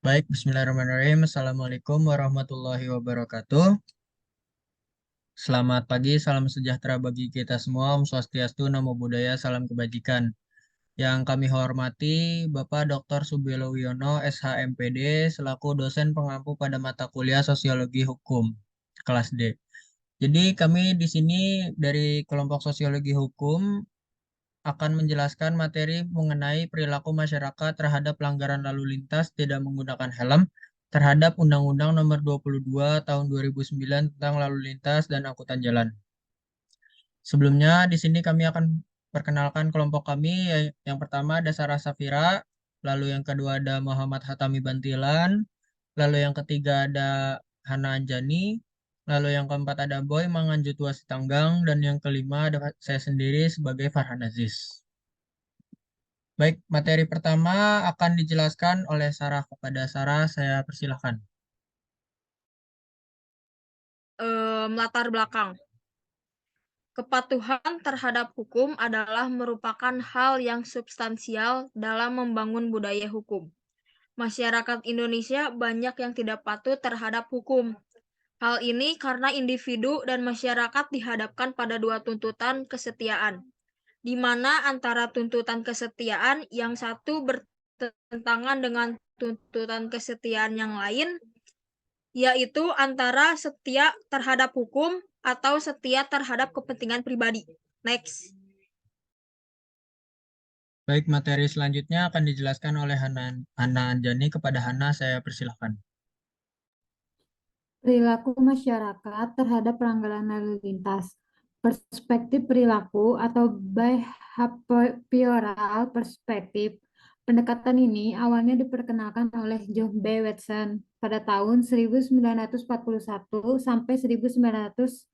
Baik, Bismillahirrahmanirrahim. Assalamualaikum warahmatullahi wabarakatuh. Selamat pagi, salam sejahtera bagi kita semua. Om Swastiastu, Namo Buddhaya, salam kebajikan. Yang kami hormati Bapak Dr. Subelo Wiono, SHMPD, selaku dosen pengampu pada mata kuliah Sosiologi Hukum, kelas D. Jadi kami di sini dari kelompok Sosiologi Hukum akan menjelaskan materi mengenai perilaku masyarakat terhadap pelanggaran lalu lintas tidak menggunakan helm terhadap Undang-Undang Nomor 22 Tahun 2009 tentang lalu lintas dan angkutan jalan. Sebelumnya di sini kami akan perkenalkan kelompok kami. Yang pertama ada Sarah Safira, lalu yang kedua ada Muhammad Hatami Bantilan, lalu yang ketiga ada Hana Anjani, lalu yang keempat ada Boy Manganjutwa Sitanggang, dan yang kelima ada saya sendiri sebagai Farhan Aziz. Baik, materi pertama akan dijelaskan oleh Sarah. Kepada Sarah, saya persilahkan. Latar belakang. Kepatuhan terhadap hukum adalah merupakan hal yang substansial dalam membangun budaya hukum. Masyarakat Indonesia banyak yang tidak patuh terhadap hukum. Hal ini karena individu dan masyarakat dihadapkan pada dua tuntutan kesetiaan, di mana antara tuntutan kesetiaan yang satu bertentangan dengan tuntutan kesetiaan yang lain, yaitu antara setia terhadap hukum atau setia terhadap kepentingan pribadi. Next. Baik, materi selanjutnya akan dijelaskan oleh Hana Anjani. Kepada Hana, saya persilahkan. Perilaku masyarakat terhadap pelanggaran lalu lintas. Perspektif perilaku atau behavioral perspektif. Pendekatan ini awalnya diperkenalkan oleh John B. Watson pada tahun 1941 sampai 1919.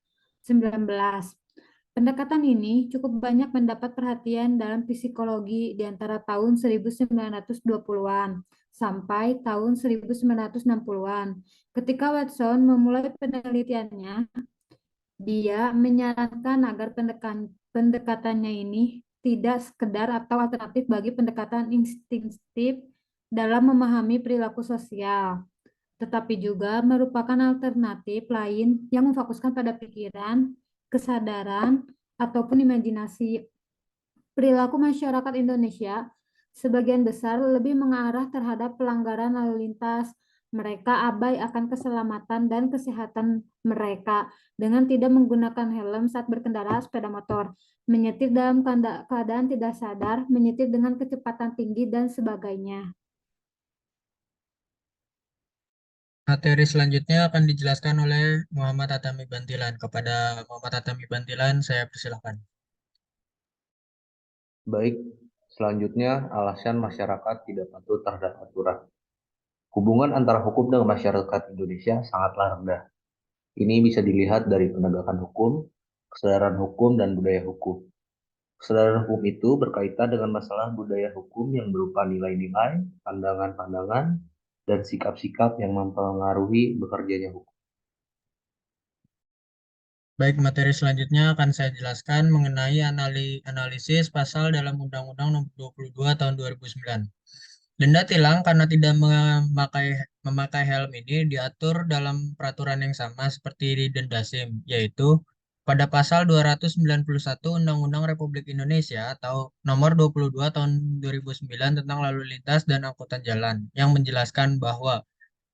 Pendekatan ini cukup banyak mendapat perhatian dalam psikologi di antara tahun 1920-an sampai tahun 1960-an. Ketika Watson memulai penelitiannya, dia menyarankan agar pendekatannya ini tidak sekedar atau alternatif bagi pendekatan instinktif dalam memahami perilaku sosial, tetapi juga merupakan alternatif lain yang memfokuskan pada pikiran, kesadaran, ataupun imajinasi. Perilaku masyarakat Indonesia sebagian besar lebih mengarah terhadap pelanggaran lalu lintas. Mereka abai akan keselamatan dan kesehatan mereka dengan tidak menggunakan helm saat berkendara sepeda motor, menyetir dalam keadaan tidak sadar, menyetir dengan kecepatan tinggi, dan sebagainya. Materi selanjutnya akan dijelaskan oleh Muhammad Hatami Bantilan. Kepada Muhammad Hatami Bantilan, saya persilahkan. Baik, selanjutnya alasan masyarakat tidak patuh terhadap aturan. Hubungan antara hukum dengan masyarakat Indonesia sangatlah rendah. Ini bisa dilihat dari penegakan hukum, kesadaran hukum, dan budaya hukum. Kesadaran hukum itu berkaitan dengan masalah budaya hukum yang berupa nilai-nilai, pandangan-pandangan, dan sikap-sikap yang mempengaruhi bekerjanya hukum. Baik, materi selanjutnya akan saya jelaskan mengenai analisis pasal dalam Undang-Undang Nomor 22 Tahun 2009. Denda tilang karena tidak memakai helm ini diatur dalam peraturan yang sama seperti di denda SIM, yaitu pada pasal 291 Undang-Undang Republik Indonesia atau Nomor 22 Tahun 2009 tentang lalu lintas dan angkutan jalan yang menjelaskan bahwa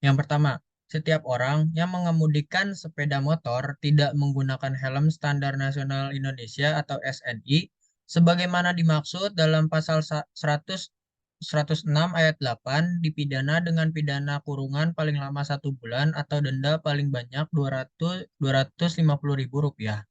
yang pertama, setiap orang yang mengemudikan sepeda motor tidak menggunakan helm Standar Nasional Indonesia atau SNI sebagaimana dimaksud dalam pasal 106 ayat 8 dipidana dengan pidana kurungan paling lama 1 bulan atau denda paling banyak 250 ribu rupiah.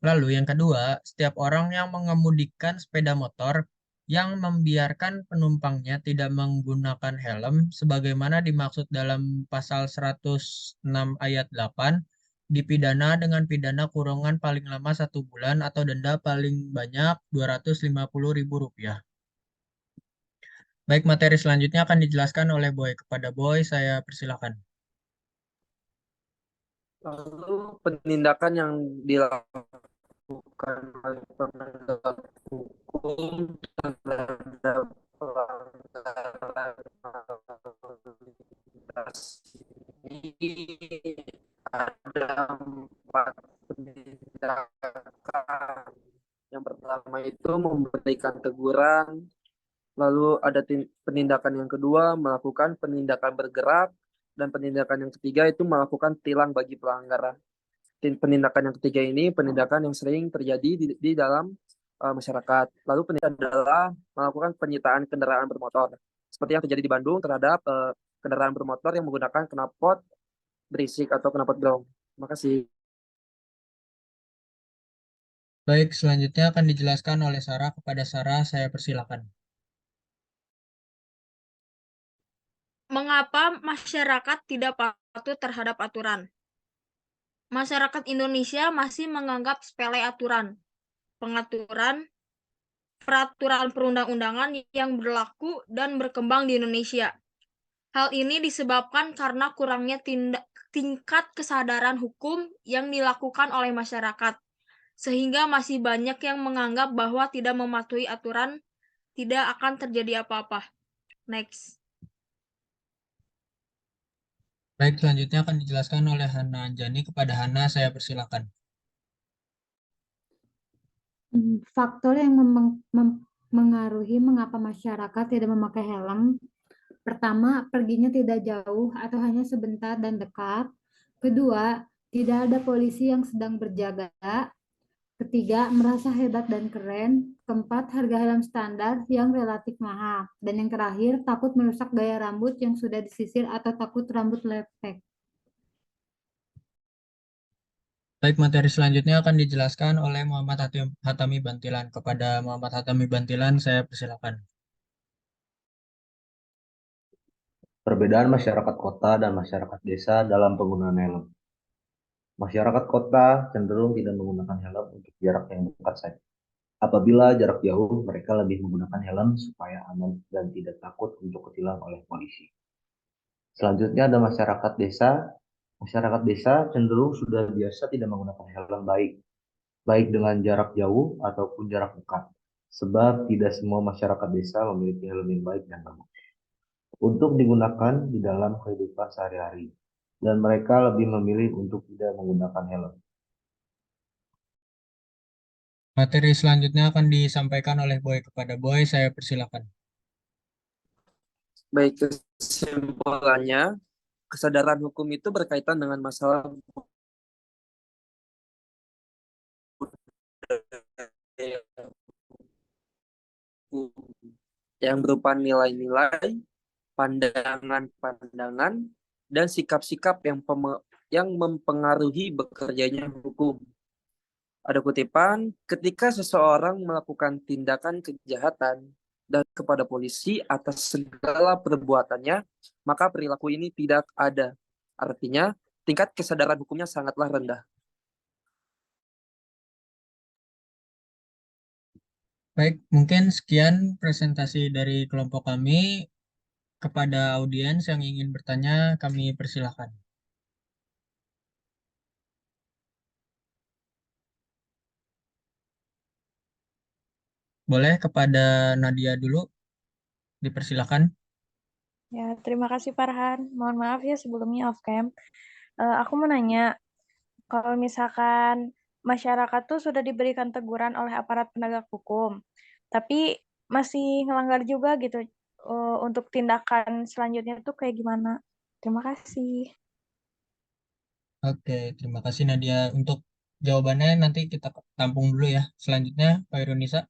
Lalu yang kedua, setiap orang yang mengemudikan sepeda motor yang membiarkan penumpangnya tidak menggunakan helm sebagaimana dimaksud dalam pasal 106 ayat 8 dipidana dengan pidana kurungan paling lama 1 bulan atau denda paling banyak 250 ribu rupiah. Baik, materi selanjutnya akan dijelaskan oleh Boy. Kepada Boy, saya persilahkan. Lalu penindakan yang dilakukan oleh penegak hukum terhadap pelanggaran ada 4 penindakan. Yang pertama itu memberikan teguran, lalu ada penindakan yang kedua melakukan penindakan bergerak, dan penindakan yang ketiga itu melakukan tilang bagi pelanggaran. Penindakan yang ketiga ini penindakan yang sering terjadi di dalam masyarakat. Lalu penindakan adalah melakukan penyitaan kendaraan bermotor, seperti yang terjadi di Bandung terhadap kendaraan bermotor yang menggunakan knalpot berisik atau knalpot brong. Terima kasih. Baik, selanjutnya akan dijelaskan oleh Sarah. Kepada Sarah, saya persilakan. Mengapa masyarakat tidak patuh terhadap aturan? Masyarakat Indonesia masih menganggap sepele aturan, pengaturan, peraturan perundang-undangan yang berlaku dan berkembang di Indonesia. Hal ini disebabkan karena kurangnya tingkat kesadaran hukum yang dilakukan oleh masyarakat, sehingga masih banyak yang menganggap bahwa tidak mematuhi aturan tidak akan terjadi apa-apa. Next. Baik, selanjutnya akan dijelaskan oleh Hana Anjani. Kepada Hana, saya persilakan. Faktor yang mengaruhi mengapa masyarakat tidak memakai helm. Pertama, perginya tidak jauh atau hanya sebentar dan dekat. Kedua, tidak ada polisi yang sedang berjaga. Ketiga, merasa hebat dan keren. Keempat, harga helm standar yang relatif mahal. Dan yang terakhir, takut merusak gaya rambut yang sudah disisir atau takut rambut lepek. Baik, materi selanjutnya akan dijelaskan oleh Muhammad Hatami Bantilan. Kepada Muhammad Hatami Bantilan, saya persilakan. Perbedaan masyarakat kota dan masyarakat desa dalam penggunaan helm. Masyarakat kota cenderung tidak menggunakan helm untuk jarak yang dekat saja. Apabila jarak jauh, mereka lebih menggunakan helm supaya aman dan tidak takut untuk ketilang oleh polisi. Selanjutnya ada masyarakat desa. Masyarakat desa cenderung sudah biasa tidak menggunakan helm baik dengan jarak jauh ataupun jarak dekat. Sebab tidak semua masyarakat desa memiliki helm yang baik dan bagus untuk digunakan di dalam kehidupan sehari-hari. Dan mereka lebih memilih untuk tidak menggunakan helm. Materi selanjutnya akan disampaikan oleh Boy. Kepada Boy, saya persilakan. Baik, kesimpulannya, kesadaran hukum itu berkaitan dengan masalah yang berupa nilai-nilai, pandangan-pandangan, dan sikap-sikap yang mempengaruhi bekerjanya hukum. Ada kutipan, ketika seseorang melakukan tindakan kejahatan dan kepada polisi atas segala perbuatannya, maka perilaku ini tidak ada. Artinya, tingkat kesadaran hukumnya sangatlah rendah. Baik, mungkin sekian presentasi dari kelompok kami. Kepada audiens yang ingin bertanya, kami persilakan. Boleh kepada Nadia dulu, dipersilakan. Ya, terima kasih Farhan. Mohon maaf ya sebelumnya off cam. Aku mau nanya, kalau misalkan masyarakat tuh sudah diberikan teguran oleh aparat penegak hukum, tapi masih ngelanggar juga gitu, untuk tindakan selanjutnya tuh kayak gimana? Terima kasih. Oke, terima kasih Nadia. Untuk jawabannya nanti kita tampung dulu ya. Selanjutnya, Pak Irunisa.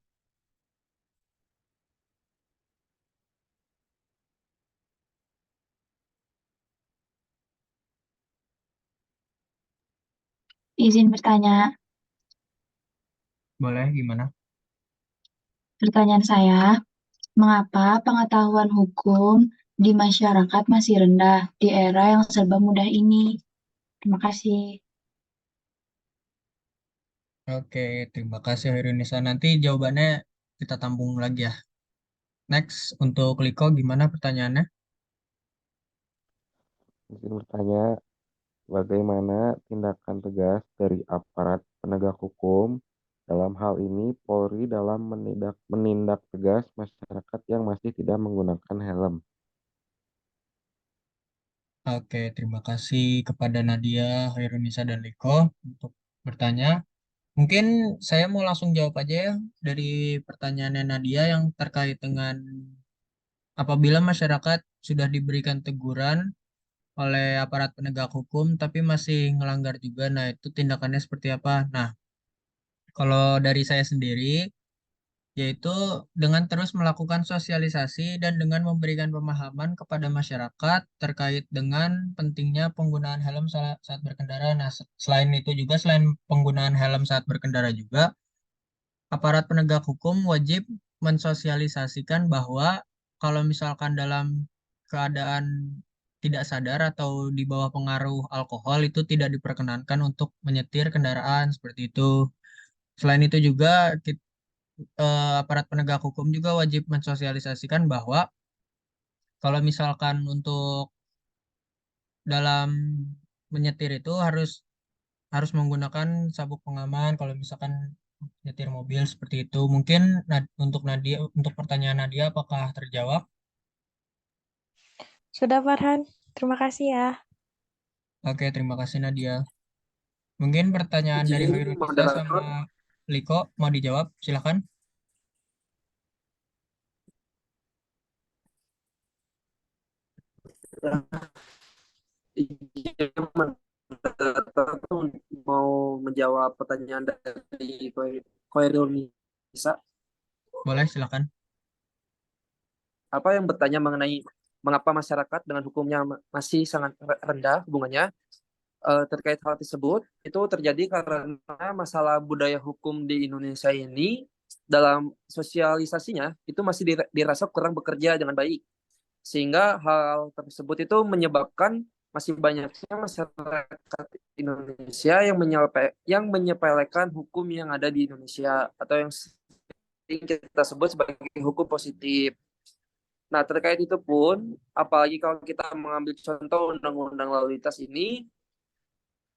Izin bertanya, Boleh, gimana? pertanyaan saya, mengapa pengetahuan hukum di masyarakat masih rendah di era yang serba mudah ini? Terima kasih. Oke, terima kasih Irunisa. Nanti jawabannya kita tampung lagi ya. Next, untuk Liko, gimana pertanyaannya? Izin bertanya, bagaimana tindakan tegas dari aparat penegak hukum dalam hal ini Polri dalam menindak tegas masyarakat yang masih tidak menggunakan helm? Oke, terima kasih kepada Nadia, Khairunisa, dan Liko untuk bertanya. Mungkin saya mau langsung jawab aja ya dari pertanyaannya Nadia yang terkait dengan apabila masyarakat sudah diberikan teguran oleh aparat penegak hukum tapi masih ngelanggar juga, nah itu tindakannya seperti apa? Nah, kalau dari saya sendiri, yaitu dengan terus melakukan sosialisasi dan dengan memberikan pemahaman kepada masyarakat terkait dengan pentingnya penggunaan helm saat berkendara. Nah, selain itu juga, selain penggunaan helm saat berkendara juga, aparat penegak hukum wajib mensosialisasikan bahwa kalau misalkan dalam keadaan tidak sadar atau di bawah pengaruh alkohol itu tidak diperkenankan untuk menyetir kendaraan seperti itu. Selain itu juga aparat penegak hukum juga wajib mensosialisasikan bahwa kalau misalkan untuk dalam menyetir itu harus harus menggunakan sabuk pengaman kalau misalkan nyetir mobil seperti itu. Mungkin untuk Nadia, untuk pertanyaan Nadia apakah terjawab? Sudah, Farhan. Terima kasih ya. Oke, terima kasih Nadia. Mungkin pertanyaan dari Izin Hoirunisa sama moderator. Liko mau dijawab, silakan. Izin moderator tuh mau menjawab pertanyaan dari Khairul Nisa. Boleh, silakan. Apa yang bertanya mengenai mengapa masyarakat dengan hukumnya masih sangat rendah hubungannya. Terkait hal tersebut itu terjadi karena masalah budaya hukum di Indonesia ini dalam sosialisasinya itu masih dirasa kurang bekerja dengan baik, sehingga hal tersebut itu menyebabkan masih banyaknya masyarakat Indonesia yang menyepelekan hukum yang ada di Indonesia atau yang sering kita sebut sebagai hukum positif. Nah, terkait itu pun, apalagi kalau kita mengambil contoh undang-undang lalu lintas ini,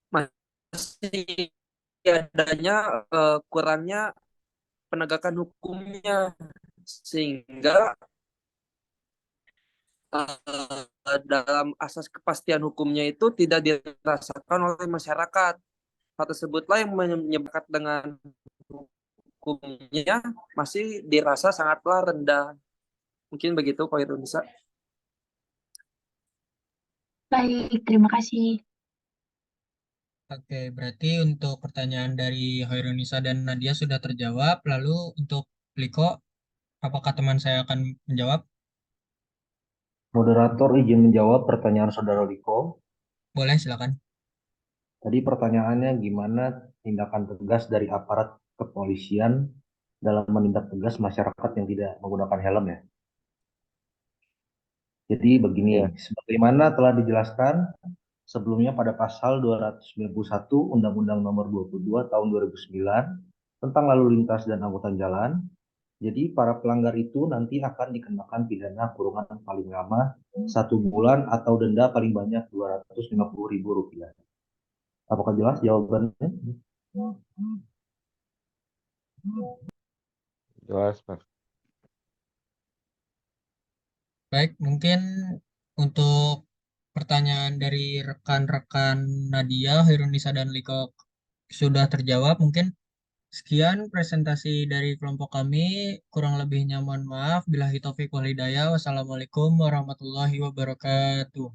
masih adanya kurangnya penegakan hukumnya, sehingga dalam asas kepastian hukumnya itu tidak dirasakan oleh masyarakat. Hal tersebutlah yang menyebabkan dengan hukumnya masih dirasa sangatlah rendah. Mungkin begitu, Pak Irunisa. Baik, terima kasih. Oke, berarti untuk pertanyaan dari Hoirunisa dan Nadia sudah terjawab. Lalu untuk Liko, apakah teman saya akan menjawab? Moderator izin menjawab pertanyaan Saudara Liko. Boleh, silakan. Tadi pertanyaannya gimana tindakan tegas dari aparat kepolisian dalam menindak tegas masyarakat yang tidak menggunakan helm ya. Jadi begini, Ya, sebagaimana telah dijelaskan sebelumnya pada pasal 291 Undang-Undang Nomor 22 Tahun 2009 tentang lalu lintas dan angkutan jalan. Jadi para pelanggar itu nanti akan dikenakan pidana kurungan paling lama 1 bulan atau denda paling banyak Rp250.000. Apakah jelas jawabannya? jelas, Mas. Baik, mungkin untuk pertanyaan dari rekan-rekan Nadia, Hirunisa, dan Liko sudah terjawab. Mungkin sekian presentasi dari kelompok kami. Kurang lebihnya mohon maaf. Billahi taufiq wal hidayah. Wassalamualaikum warahmatullahi wabarakatuh.